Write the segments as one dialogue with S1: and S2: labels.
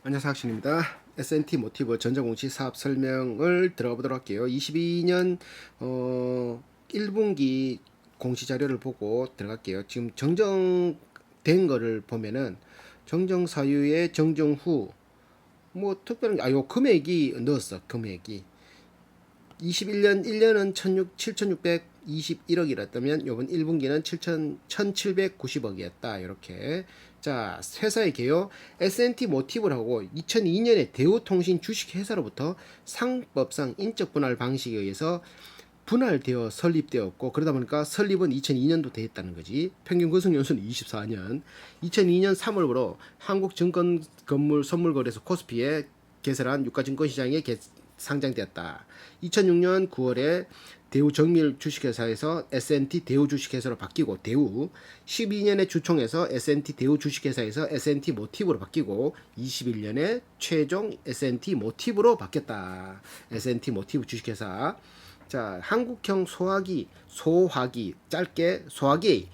S1: 안녕하세요, 학신입니다. S&T 모티브 전자공시 사업 설명을 들어가 보도록 할게요. 22년 1분기 공시 자료를 보고 들어갈게요. 지금 정정된 거를 보면은 정정 사유에 정정 후 뭐 특별한 요 금액이 넣었어. 금액이 21년 1년은 7,621억이랬다면 요번 1분기는 1,790억이었다. 이렇게. 자, 회사의 개요. S&T 모티브라고 2002년에 대우통신 주식회사로부터 상법상 인적 분할 방식에 의해서 분할되어 설립되었고, 그러다 보니까 설립은 2002년도 되었다는 거지. 평균 거승 연수는 24년. 2002년 3월부로 한국증권건물선물거래소 코스피에 개설한 유가증권시장에 상장되었다. 2006년 9월에 대우 정밀 주식회사에서 S&T 대우 주식회사로 바뀌고, 대우 12년에 주총에서 S&T 대우 주식회사에서 S&T 모티브로 바뀌고, 21년에 최종 S&T 모티브로 바뀌었다. S&T 모티브 주식회사. 자, 한국형 소화기 짧게 소화기,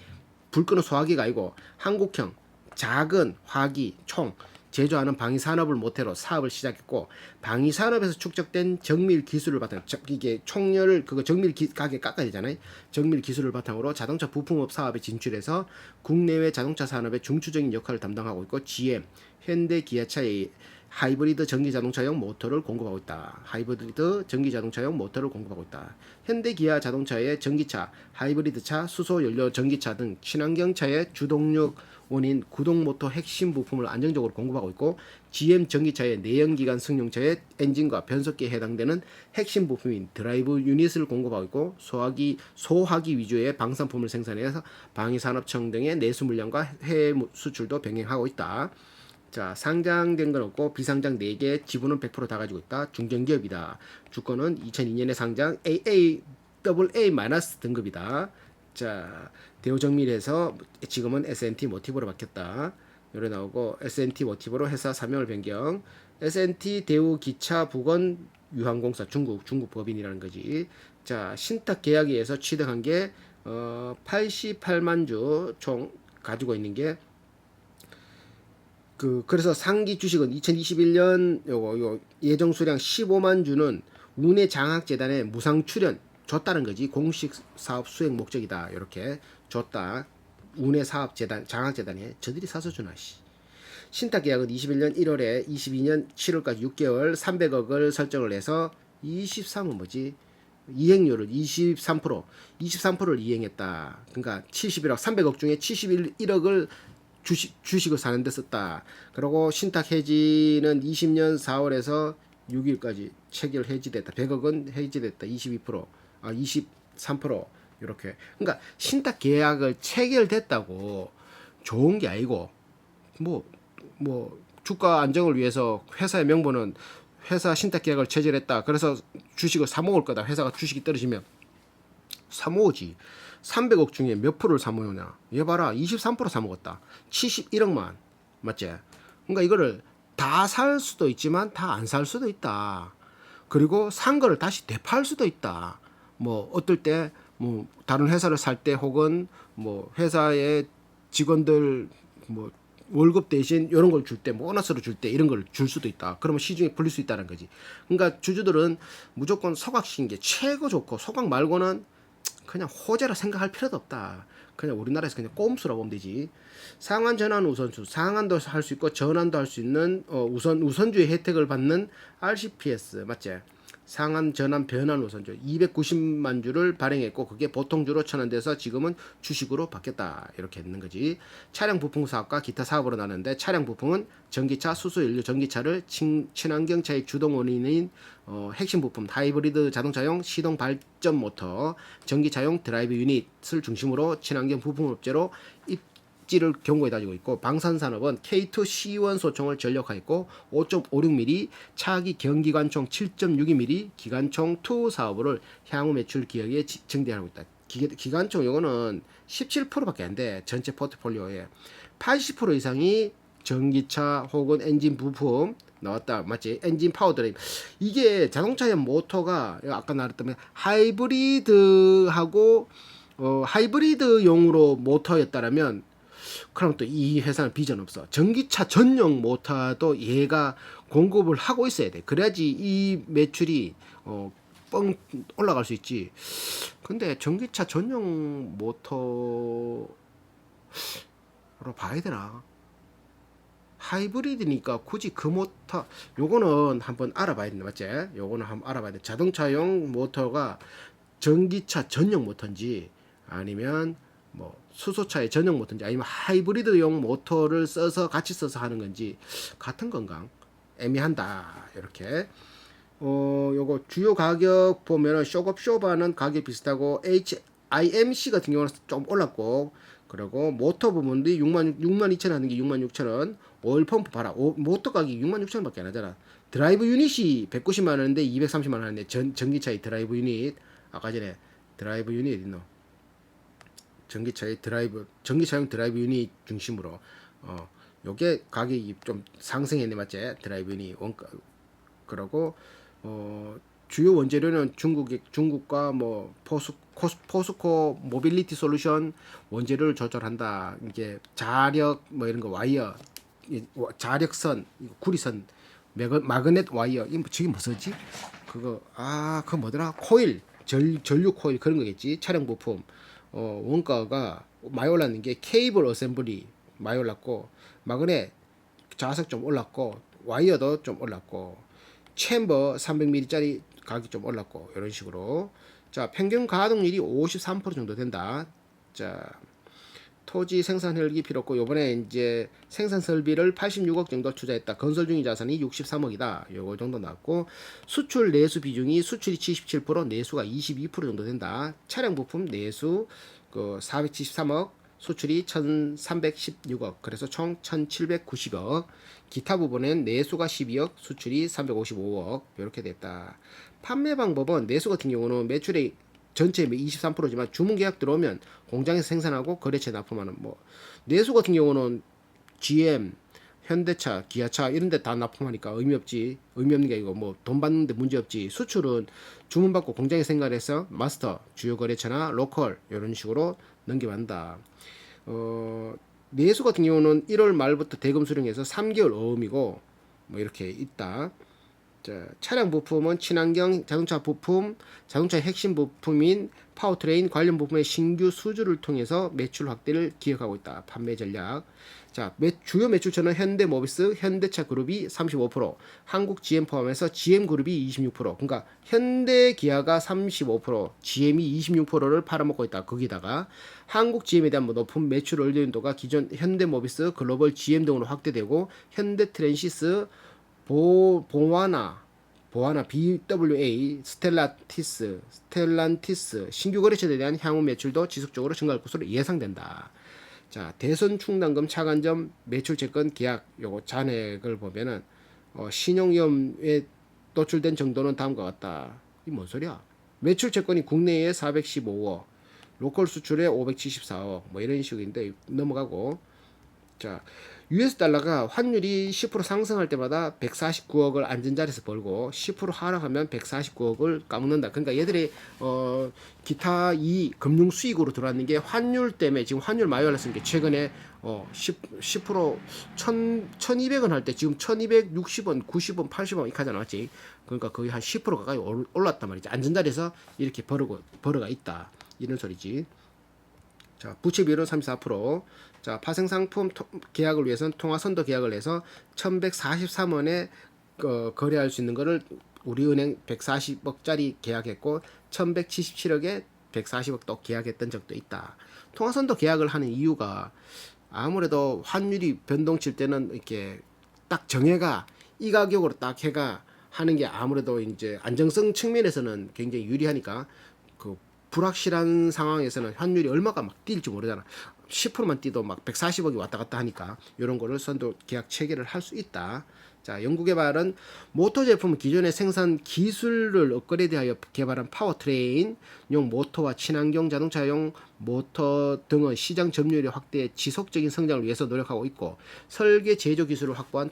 S1: 불 끄는 소화기가 아니고 한국형 작은 화기 총 제조하는 방위산업을 모태로 사업을 시작했고, 방위산업에서 축적된 정밀 기술을 바탕, 이게 총열을 그거 정밀 가게 깎아야 되잖아요. 정밀 기술을 바탕으로 자동차 부품업 사업에 진출해서 국내외 자동차 산업의 중추적인 역할을 담당하고 있고, GM, 현대, 기아차의 하이브리드 전기 자동차용 모터를 공급하고 있다. 하이브리드 전기 자동차용 모터를 공급하고 있다. 현대 기아 자동차의 전기차, 하이브리드차, 수소 연료 전기차 등 친환경차의 주동력 원인 구동 모터 핵심 부품을 안정적으로 공급하고 있고, GM 전기차의 내연기관 승용차의 엔진과 변속기에 해당되는 핵심 부품인 드라이브 유닛을 공급하고 있고, 소화기 위주의 방산품을 생산해서 방위산업청 등의 내수 물량과 해외 수출도 병행하고 있다. 자, 상장된 건 없고 비상장 4개, 지분은 100%다 가지고 있다. 중견기업이다. 주권은 2002년에 상장 AA 등급이다. 자, 대우정밀에서 지금은 S&T 모티브로 바뀌었다. 요래 나오고, S&T 모티브로 회사 사명을 변경. S&T 대우기차 부건 유항공사 중국 법인이라는 거지. 자, 신탁 계약에 의해서 취득한 게 88만 주 총 가지고 있는 게, 그래서 상기 주식은 2021년 요 예정 수량 15만 주는 운해 장학재단에 무상 출연 줬다는 거지. 공식 사업 수행 목적이다. 이렇게 줬다. 운해 사업재단 장학재단에 저들이 사서 주나 씨. 신탁 계약은 21년 1월에 22년 7월까지 6개월 300억을 설정을 해서 23은 뭐지? 이행률을 23%를 이행했다. 그러니까 71억, 300억 중에 71억을 주식을 사는 데 썼다. 그리고 신탁 해지는 20년 4월에서 6일까지 체결 해지됐다. 100억은 해지됐다. 22%, 23% 이렇게. 그러니까 신탁 계약을 체결됐다고 좋은 게 아니고, 뭐 주가 안정을 위해서 회사의 명분은 회사 신탁 계약을 체결했다. 그래서 주식을 사 먹을 거다. 회사가 주식이 떨어지면 사 모으지. 300억 중에 몇 프로를 사 모으냐? 얘 봐라. 23% 사 먹었다. 71억만. 맞지? 그러니까 이거를 다 살 수도 있지만 다 안 살 수도 있다. 그리고 산 거를 다시 되팔 수도 있다. 뭐 어떨 때 뭐 다른 회사를 살 때, 혹은 뭐 회사의 직원들 뭐 월급 대신 이런 걸 줄 때, 보너스로 줄 때 이런 걸 줄 수도 있다. 그러면 시중에 풀릴 수 있다는 거지. 그러니까 주주들은 무조건 소각시킨 게 최고 좋고, 소각 말고는 그냥 호재라 생각할 필요도 없다. 그냥 우리나라에서 그냥 꼼수라고 보면 되지. 상한, 전환, 우선주, 상한도 할 수 있고 전환도 할 수 있는 우선주의 혜택을 받는 RCPS 맞지? 상한, 전환, 변환 우선주 290만 주를 발행했고, 그게 보통주로 천원돼서 지금은 주식으로 바뀌었다. 이렇게 있는 거지. 차량 부품 사업과 기타 사업으로 나누는데, 차량 부품은 전기차, 수소 연료 전기차를 친환경차의 주동 원인인 핵심 부품, 하이브리드 자동차용 시동 발전 모터, 전기차용 드라이브 유닛을 중심으로 친환경 부품 업체로 입지를 견고히 다지고 있고, 방산산업은 K2C1 소총을 전력화했고 5.56mm, 차기 경기관총 7.62mm 기관총 2 사업을 향후 매출 기획에 증대하고 있다. 기관총 이거는 17%밖에 안 돼. 전체 포트폴리오에 80% 이상이 전기차 혹은 엔진 부품 나왔다. 맞지? 엔진 파워드라이브. 이게 자동차의 모터가 아까 말했다면 하이브리드하고 하이브리드용으로 모터였다라면 그럼 또 이 회사는 비전 없어. 전기차 전용 모터도 얘가 공급을 하고 있어야 돼. 그래야지 이 매출이 뻥 올라갈 수 있지. 근데 전기차 전용 모터로 봐야 되나? 하이브리드니까 굳이 그 모터 요거는 한번 알아봐야 된다, 맞지? 요거는 한번 알아봐야 돼. 자동차용 모터가 전기차 전용 모터인지 아니면 뭐 수소차의 전용 모터인지 아니면 하이브리드용 모터를 써서 같이 써서 하는 건지 같은 건가? 애매한다. 이렇게. 요거 주요 가격 보면은 쇼급 쇼바는 가격 비슷하고 HIMC 같은 경우는 좀 올랐고, 그리고 모터 부분도 6만 2천 원 하는 게 6만 6천 원. 오일 펌프 봐라. 모터 가격이 6만 6천 원밖에 안 하잖아. 드라이브 유닛이 190만 원인데 230만 원 하는데 전기차의 드라이브 유닛 아까 전에 드라이브 유닛 있노? 전기차용 드라이브 유닛 중심으로 요게 가격이 좀 상승했네, 맞지? 드라이브 유닛 원가. 그러고 주요 원재료는 중국과 뭐 포스코 모빌리티 솔루션 원재료를 조절한다. 이게 자력 뭐 이런 거 와이어, 자력선, 구리선, 마그넷 와이어, 저게 뭐지? 그거 뭐더라? 코일, 전류 코일 그런 거겠지. 차량 부품. 원가가 많이 올랐는 게 케이블 어셈블리 많이 올랐고, 마그넷 자석 좀 올랐고, 와이어도 좀 올랐고, 챔버 300ml짜리 가격이 좀 올랐고, 이런 식으로. 자, 평균 가동률이 53% 정도 된다. 자, 토지 생산 혈기 필요 없고, 요번에 이제 생산 설비를 86억 정도 투자했다. 건설 중인 자산이 63억이다. 요거 정도 나왔고, 수출 내수 비중이 수출이 77%, 내수가 22% 정도 된다. 차량 부품 내수 473억, 수출이 1316억. 그래서 총 1790억. 기타 부분은 내수가 12억, 수출이 355억. 이렇게 됐다. 판매 방법은 내수 같은 경우는 매출의 전체 23%지만 주문 계약 들어오면 공장에서 생산하고 거래처에 납품하는, 뭐 내수 같은 경우는 GM, 현대차, 기아차 이런 데 다 납품하니까 의미 없는 게 아니고 뭐 돈 받는데 문제 없지. 수출은 주문 받고 공장에 생산해서 마스터, 주요 거래처나 로컬 이런 식으로 넘겨간다. 내수 같은 경우는 1월 말부터 대금 수령해서 3개월 어음이고 뭐 이렇게 있다. 자, 차량 부품은 친환경 자동차 부품, 자동차의 핵심 부품인 파워트레인 관련 부품의 신규 수주를 통해서 매출 확대를 기획하고 있다. 판매 전략. 자, 주요 매출처는 현대모비스, 현대차 그룹이 35%, 한국 GM 포함해서 GM 그룹이 26%. 그러니까 현대 기아가 35%, GM이 26%를 팔아먹고 있다. 거기다가 한국 GM에 대한 높은 매출 의존도가 기존 현대모비스, 글로벌 GM 등으로 확대되고, 현대 트랜시스, 보아나, BWA, 스텔란티스 신규 거래처에 대한 향후 매출도 지속적으로 증가할 것으로 예상된다. 자, 대선 충당금 차관점 매출 채권 계약 요거 잔액을 보면은 신용위험에 노출된 정도는 다음과 같다. 이 뭔 소리야? 매출 채권이 국내에 415억, 로컬 수출에 574억, 뭐 이런 식인데 넘어가고. 자, US 달러가 환율이 10% 상승할 때마다 149억을 앉은 자리에서 벌고 10% 하락하면 149억을 까먹는다. 그러니까 얘들이 기타 이 금융 수익으로 들어왔는 게 환율 때문에. 지금 환율 많이 올랐으니까 최근에 10% 1200원 할 때 지금 1260원, 90원, 80원 이렇게 나왔지. 그러니까 거의 한 10% 가까이 올랐단 말이지. 앉은 자리에서 이렇게 벌어가 있다. 이런 소리지. 자, 부채 비율은 34%. 자, 파생상품 계약을 위해서는 통화선도 계약을 해서 1143원에 거래할 수 있는 거를 우리은행 140억짜리 계약했고 1177억에 140억 또 계약했던 적도 있다. 통화선도 계약을 하는 이유가 아무래도 환율이 변동칠 때는 이렇게 딱 정해가 이 가격으로 딱 해가 하는 게 아무래도 이제 안정성 측면에서는 굉장히 유리하니까, 그 불확실한 상황에서는 환율이 얼마가 막 뛸지 모르잖아. 10%만 뛰도 막 140억이 왔다 갔다 하니까 이런 거를 선도 계약 체결을 할 수 있다. 자, 연구개발은 모터 제품 기존의 생산 기술을 업그레이드하여 개발한 파워트레인용 모터와 친환경 자동차용 모터 등의 시장 점유율의 확대에 지속적인 성장을 위해서 노력하고 있고, 설계 제조 기술을 확보한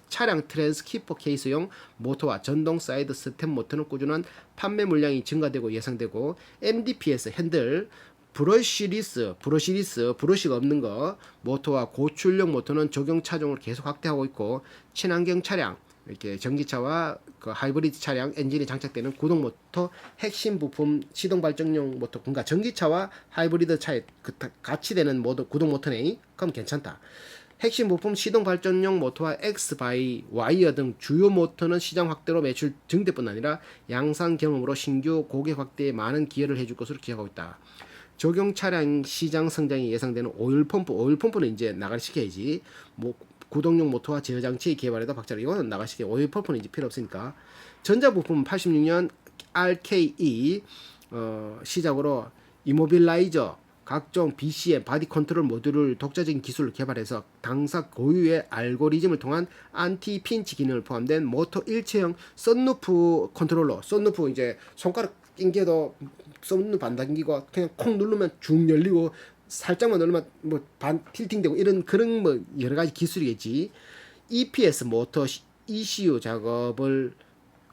S1: 차량 트랜스키퍼 케이스용 모터와 전동 사이드 스텝 모터는 꾸준한 판매 물량이 증가되고 예상되고, MDPS 핸들 브러쉬가 없는 거, 모터와 고출력 모터는 적용 차종을 계속 확대하고 있고, 친환경 차량, 이렇게 전기차와 그 하이브리드 차량 엔진에 장착되는 구동 모터 핵심 부품 시동 발전용 모터, 그러니까 전기차와 하이브리드 차에 같이 되는 구동 모터네. 그럼 괜찮다. 핵심 부품 시동 발전용 모터와 X 바이 와이어 등 주요 모터는 시장 확대로 매출 증대뿐 아니라 양산 경험으로 신규 고객 확대에 많은 기여를 해줄 것으로 기대하고 있다. 적용 차량 시장 성장이 예상되는 오일 펌프는 이제 나가시켜야지. 뭐 구동용 모터와 제어 장치 개발에다 박차를, 이거는 나가시켜. 오일 펌프는 이제 필요 없으니까. 전자 부품은 86년 RKE 시작으로 이모빌라이저, 각종 BCM 바디 컨트롤 모듈을 독자적인 기술을 개발해서 당사 고유의 알고리즘을 통한 안티 핀치 기능을 포함된 모터 일체형 썬루프 컨트롤러. 썬루프 이제 손가락 낑겨도 썬루프 안 당기고 그냥 콩 누르면 쭉 열리고, 살짝만 누르면 뭐 반 틸팅되고, 이런 그런 뭐 여러 가지 기술이겠지. EPS 모터 ECU 작업을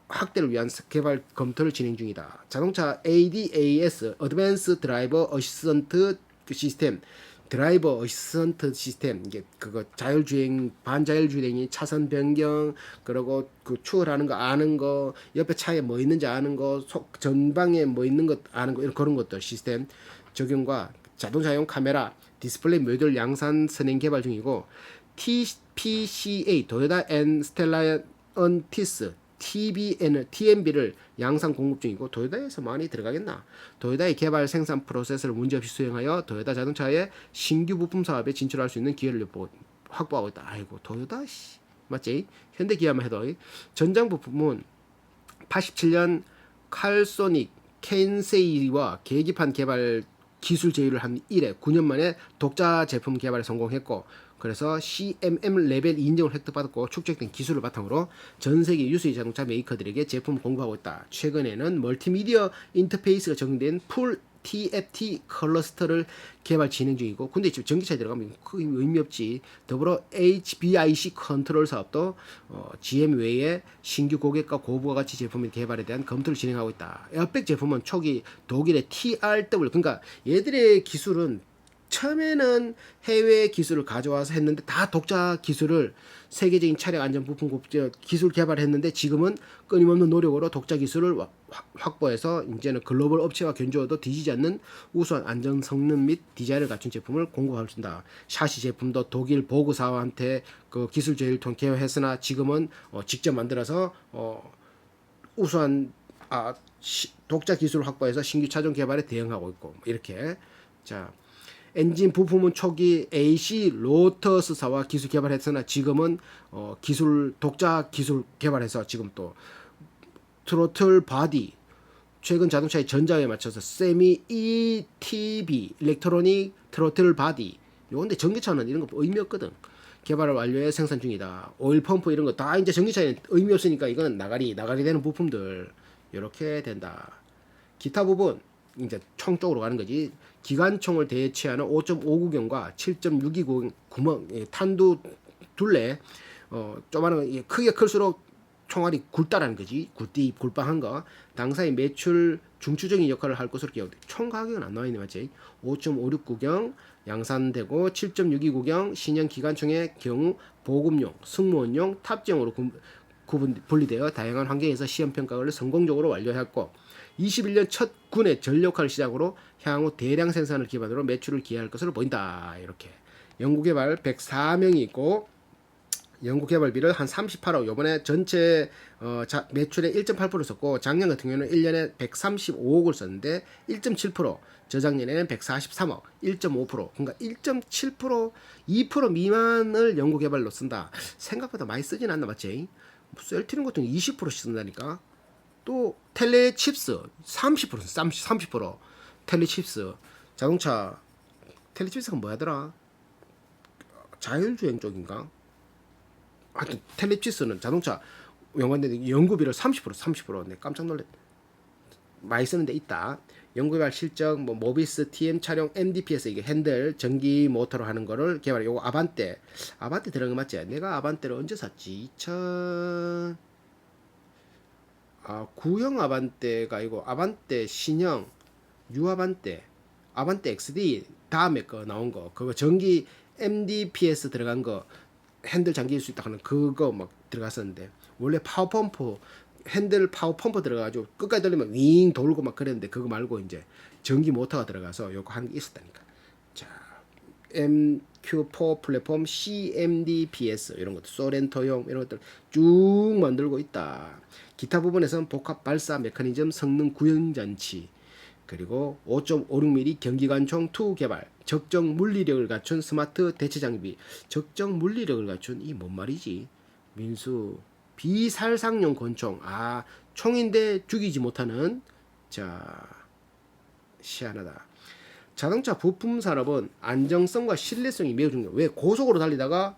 S1: 확대를 위한 개발 검토를 진행 중이다. 자동차 ADAS 어드밴스 드라이버 어시스턴트 시스템, 드라이버 어시스턴트 시스템, 이게 그거 자율주행, 반자율주행이 차선 변경, 그리고 그 추월하는 거 아는 거, 옆에 차에 뭐 있는지 아는 거, 전방에 뭐 있는 것 아는 거, 이런 그런 것들 시스템 적용과 자동차용 카메라, 디스플레이 모듈 양산 선행 개발 중이고, TPCA 도요타 앤 스텔란티스 TMB를 양산 공급 중이고, 도요타에서 많이 들어가겠나. 도요타의 개발 생산 프로세스를 문제없이 수행하여 도요타 자동차의 신규 부품 사업에 진출할 수 있는 기회를 확보하고 있다. 아이고 도요타 맞지? 현대 기아만 해도. 전장 부품은 87년 칼소닉 켄세이와 계기판 개발 기술 제휴를 한 이래 9년 만에 독자 제품 개발에 성공했고, 그래서 CMM 레벨 인정을 획득받았고, 축적된 기술을 바탕으로 전 세계 유수의 자동차 메이커들에게 제품을 공급하고 있다. 최근에는 멀티미디어 인터페이스가 적용된 풀 TFT 클러스터를 개발 진행 중이고, 근데 지금 전기차에 들어가면 그 의미 없지. 더불어 HBIC 컨트롤 사업도 GM 외에 신규 고객과 고부가 가치 제품의 개발에 대한 검토를 진행하고 있다. 에어백 제품은 초기 독일의 TRW, 그러니까 얘들의 기술은 처음에는 해외 기술을 가져와서 했는데 다 독자 기술을, 세계적인 차량 안전 부품 기술 개발했는데, 지금은 끊임없는 노력으로 독자 기술을 확보해서 이제는 글로벌 업체와 견주어도 뒤지지 않는 우수한 안전 성능 및 디자인을 갖춘 제품을 공급할 수 있다. 샤시 제품도 독일 보그사와한테 그 기술 제휴를 통해 개발했으나 지금은 직접 만들어서 우수한 독자 기술을 확보해서 신규 차종 개발에 대응하고 있고, 이렇게. 자, 엔진 부품은 초기 AC 로터스사와 기술 개발했으나 지금은 독자 기술 개발해서 지금 또 트로틀 바디, 최근 자동차의 전자에 맞춰서 세미 ETB 일렉트로닉 트로틀 바디, 요건데 전기차는 이런 거 의미 없거든. 개발을 완료해 생산 중이다. 오일 펌프 이런 거 다 이제 전기차에 의미 없으니까 이거는 나가리 되는 부품들 이렇게 된다. 기타 부분 이제 총 쪽으로 가는 거지. 기관총을 대체하는 5.5구경과 7.629 구멍, 탄두 둘레, 조그마한 거, 크게 클수록 총알이 굵다라는 거지. 굵빵한 거. 당사의 매출 중추적인 역할을 할 것으로 기억돼. 총 가격은 안 나와 있네, 맞지? 5.56구경 양산되고, 7.629경 신형 기관총의 경우 보급용, 승무원용, 탑재용으로 분리되어 다양한 환경에서 시험 평가를 성공적으로 완료했고, 21년 첫 군의 전력화를 시작으로 향후 대량 생산을 기반으로 매출을 기여할 것으로 보인다. 이렇게. 연구개발 104명이 있고, 연구개발비를 한 38억, 요번에 전체 매출의 1.8% 썼고, 작년 같은 경우는 1년에 135억을 썼는데 1.7%, 저작년에는 143억, 1.5%, 그러니까 1.7%, 2% 미만을 연구개발로 쓴다. 생각보다 많이 쓰진 않나, 맞지? 셀트리온 같은 거 20%씩 쓴다니까. 또 텔레칩스 30% 텔레칩스. 자동차 텔레칩스가 뭐야더라? 자율주행 쪽인가? 하여튼 텔레칩스는 자동차 연관된 연구비를 30%. 내 깜짝 놀랐. 많이 쓰는데 있다. 연구개발 실적, 뭐 모비스 TM 차량 MDPS, 이게 핸들 전기 모터로 하는 거를 개발. 요거 아반떼 들어간 거 맞지? 내가 아반떼를 언제 샀지? 9형 아반떼가 이거 아반떼 신형 유아반떼 아반떼 XD 다음에 거 나온 거 그거 전기 MDPS 들어간 거 핸들 잠길 수 있다 하는 그거 막 들어갔었는데 원래 파워펌프 핸들 파워펌프 들어가가지고 끝까지 돌리면 윙 돌고 막 그랬는데 그거 말고 이제 전기 모터가 들어가서 요거 하는 게 있었다니까. 자, MQ4 플랫폼 CMDPS 이런 것도 소렌토용 이런 것들 쭉 만들고 있다. 기타 부분에서는 복합 발사 메커니즘 성능 구현 장치 그리고 5.56mm 경기관총 2 개발, 적정 물리력을 갖춘 스마트 대체 장비, 적정 물리력을 갖춘 이 뭔 말이지? 민수 비살상용 권총, 아 총인데 죽이지 못하는 자 희한하다. 자동차 부품 산업은 안정성과 신뢰성이 매우 중요해. 왜 고속으로 달리다가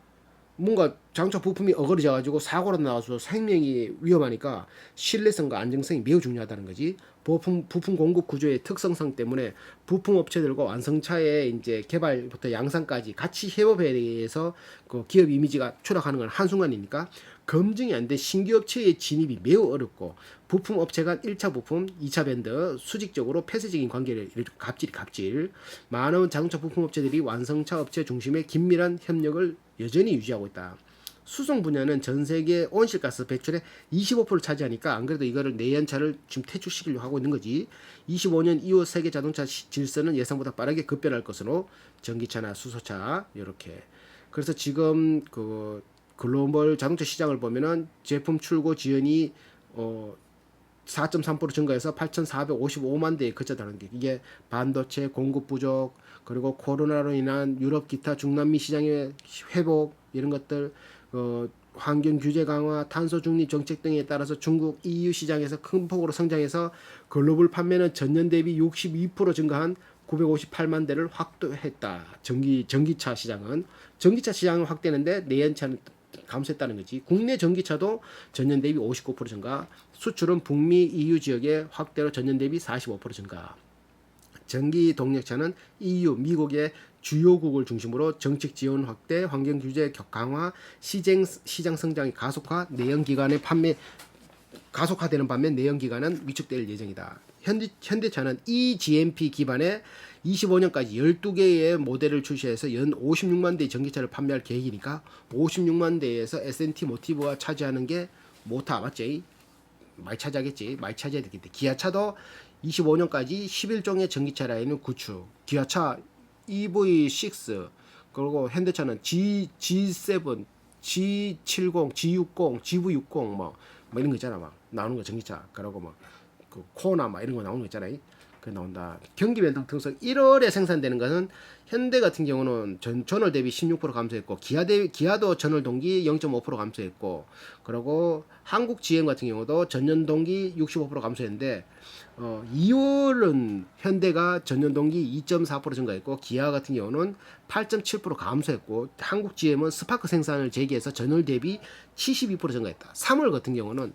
S1: 뭔가 자동차 부품이 어그러져 가지고 사고로 나와서 생명이 위험하니까 신뢰성과 안정성이 매우 중요하다는 거지. 부품 공급 구조의 특성상 때문에 부품 업체들과 완성차의 이제 개발부터 양산까지 같이 협업해야 돼서 그 기업 이미지가 추락하는 건 한순간이니까 검증이 안 된 신규 업체의 진입이 매우 어렵고 부품 업체 간 1차 부품, 2차 밴드 수직적으로 폐쇄적인 관계를 갑질 많은 자동차 부품 업체들이 완성차 업체 중심의 긴밀한 협력을 여전히 유지하고 있다. 수송 분야는 전 세계 온실가스 배출의 25%를 차지하니까 안 그래도 이거를 내연차를 지금 퇴출시키려고 하고 있는 거지. 25년 이후 세계 자동차 질서는 예상보다 빠르게 급변할 것으로 전기차나 수소차 이렇게. 그래서 지금 그 글로벌 자동차 시장을 보면은 제품 출고 지연이 4.3% 증가해서 8,455만 대에 그쳤다는 게 이게 반도체 공급 부족 그리고 코로나로 인한 유럽 기타 중남미 시장의 회복 이런 것들 환경 규제 강화, 탄소 중립 정책 등에 따라서 중국 EU 시장에서 큰 폭으로 성장해서 글로벌 판매는 전년 대비 62% 증가한 958만 대를 확대했다. 전기차 시장은 확대했는데 내연차는 감소했다는 거지. 국내 전기차도 전년 대비 59% 증가, 수출은 북미 EU 지역의 확대로 전년 대비 45% 증가. 전기 동력차는 EU, 미국의 주요국을 중심으로 정책 지원 확대, 환경 규제 강화, 시장 성장이 가속화되는 반면 내연기관은 위축될 예정이다. 현대차는 eGMP 기반의 25년까지 12개의 모델을 출시해서 연 56만 대의 전기차를 판매할 계획이니까 56만 대에서 S&T 모티브가 차지하는 게 모타 맞지? 많이 차지하겠지. 많이 차지해야 되겠지. 기아차도 25년까지 11종의 전기차 라인을 구축. 기아차 EV6 그리고 현대차는 G7, G70, G60, GV60 뭐 이런 거 있잖아. 막 나오는 거 전기차. 그러고 뭐 그 코나 막 이런 거 나오는 거 있잖아요. 그 나온다. 경기 변동 특성 1월에 생산되는 것은 현대 같은 경우는 전월 대비 16% 감소했고 기아도 전월 동기 0.5% 감소했고 그리고 한국 GM 같은 경우도 전년 동기 65% 감소했는데 2월은 현대가 전년 동기 2.4% 증가했고 기아 같은 경우는 8.7% 감소했고 한국 GM은 스파크 생산을 재개해서 전월 대비 72% 증가했다. 3월 같은 경우는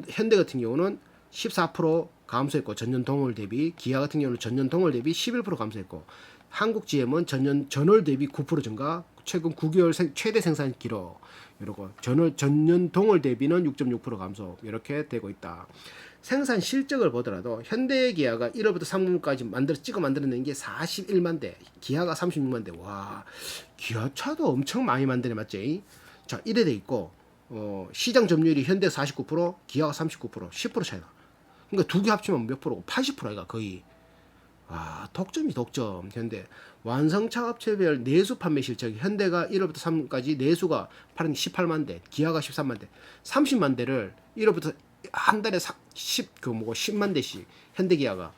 S1: 현대 같은 경우는 14% 감소했고 전년 동월 대비 기아 같은 경우는 전년 동월 대비 11% 감소했고 한국 GM은 전월 대비 9% 증가 최근 9개월 최대 생산 기록 이러고 전년 동월 대비는 6.6% 감소 이렇게 되고 있다. 생산 실적을 보더라도 현대 기아가 1월부터 3월까지 찍어 만들어낸 게 41만 대 기아가 36만 대 와 기아차도 엄청 많이 만드네 맞지? 자 이래 돼 있고 시장 점유율이 현대 49% 기아가 39% 10% 차이다. 그러니까 두 개 합치면 몇 프로고 80%가 거의. 독점 현대 완성차 업체별 내수 판매 실적이 현대가 1월부터 3월까지 내수가 팔은 18만 대 기아가 13만 대 30만 대를 1월부터 한 달에 10만 대씩 현대 기아가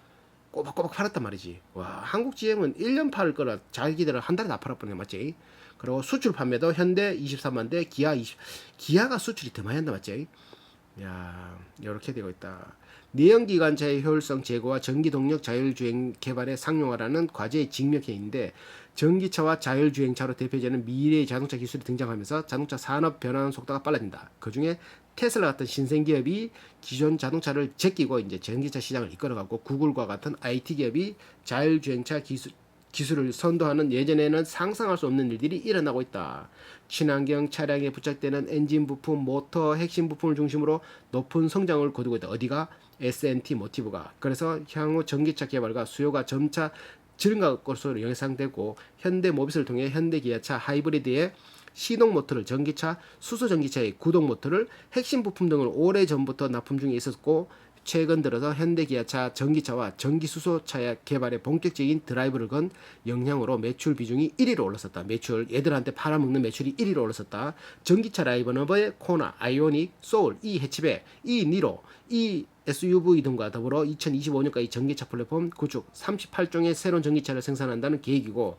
S1: 꼬박꼬박 팔았단 말이지. 와 한국 GM은 1년 팔 거라 자기들은 한 달에 다 팔아버리네 맞지? 그리고 수출 판매도 현대 23만 대 기아가 수출이 더 많이 한다 맞지? 야 이렇게 되고 있다. 내연기관차의 효율성 제고와 전기동력 자율주행 개발에 상용화라는 과제의 직면해인데 전기차와 자율주행차로 대표되는 미래의 자동차 기술이 등장하면서 자동차 산업 변화하는 속도가 빨라진다. 그중에 테슬라 같은 신생기업이 기존 자동차를 제끼고 이제 전기차 시장을 이끌어가고 구글과 같은 IT 기업이 자율주행차 기술을 선도하는 예전에는 상상할 수 없는 일들이 일어나고 있다. 친환경 차량에 부착되는 엔진 부품, 모터, 핵심 부품을 중심으로 높은 성장을 거두고 있다. 어디가? S&T 모티브가. 그래서 향후 전기차 개발과 수요가 점차 증가 것으로 예상되고 현대모비스를 통해 현대기아차 하이브리드의 시동 모터를 전기차, 수소 전기차의 구동 모터를 핵심 부품 등을 오래전부터 납품 중에 있었고 최근 들어서 현대기아차 전기차와 전기수소차의 개발에 본격적인 드라이브를 건 영향으로 매출 비중이 1위로 올랐었다. 매출 얘들한테 팔아먹는 매출이 1위로 올랐었다. 전기차 라인업의 코나, 아이오닉, 소울, 이 해치백, 이 니로, 이 SUV 등과 더불어 2025년까지 전기차 플랫폼 구축 38종의 새로운 전기차를 생산한다는 계획이고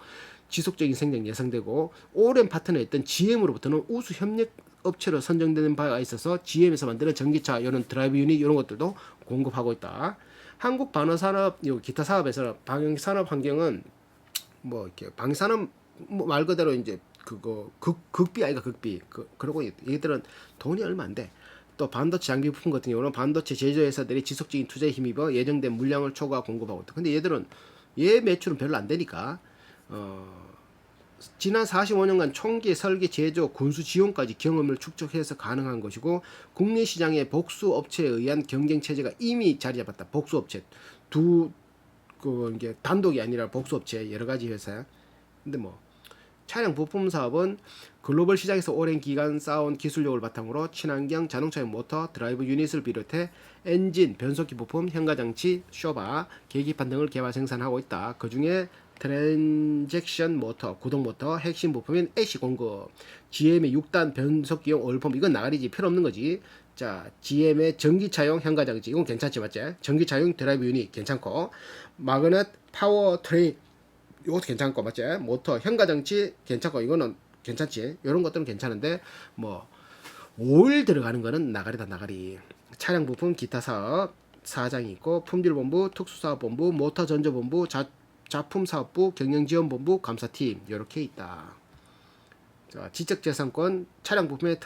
S1: 지속적인 생산 예상되고 오랜 파트너였던 GM으로부터는 우수 협력 업체로 선정되는 바가 있어서 GM에서 만드는 전기차 이런 드라이브 유닛 이런 것들도 공급하고 있다. 한국 반도산업 기타 사업에서 방산업 환경은 뭐 이렇게 방산업 말 그대로 이제 그거 극비 아이가 극비 그리고 얘들은 돈이 얼마 안 돼. 또 반도체 장비 부품 같은 경우는 반도체 제조회사들이 지속적인 투자에 힘입어 예정된 물량을 초과 공급하고 있다. 근데 얘들은 얘 매출은 별로 안 되니까 지난 45년간 총기, 설계, 제조, 군수 지원까지 경험을 축적해서 가능한 것이고 국내 시장의 복수 업체에 의한 경쟁 체제가 이미 자리 잡았다. 복수 업체 이게 단독이 아니라 복수 업체 여러 가지 회사야. 근데 뭐 차량 부품 사업은 글로벌 시장에서 오랜 기간 쌓아온 기술력을 바탕으로 친환경 자동차용 모터, 드라이브 유닛을 비롯해 엔진, 변속기 부품, 현가장치, 쇼바, 계기판 등을 개발 생산하고 있다. 그 중에 트랜잭션 모터, 구동 모터, 핵심 부품인 애쉬 공급, GM의 6단 변속기용 오일펌프 이건 나가리지 필요 없는 거지. 자, GM의 전기차용 현가장치 이건 괜찮지 맞지? 전기차용 드라이브 유닛 괜찮고, 마그넷 파워 트레인 이것도 괜찮고 맞지? 모터 현가장치 괜찮고 이거는 괜찮지? 이런 것들은 괜찮은데 뭐 오일 들어가는 거는 나가리다 나가리. 차량 부품 기타 사업 사장이 있고 품질본부, 특수사업본부, 모터전조본부, 자품사업부, 경영지원본부, 감사팀 이렇게 있다. 자, 지적재산권, 차량 부품의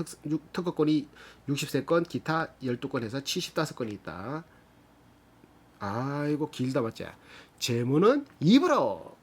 S1: 특허권이 60세건, 기타 12건 해서 75건이 있다. 아이고 길다 맞지? 재무는 입으로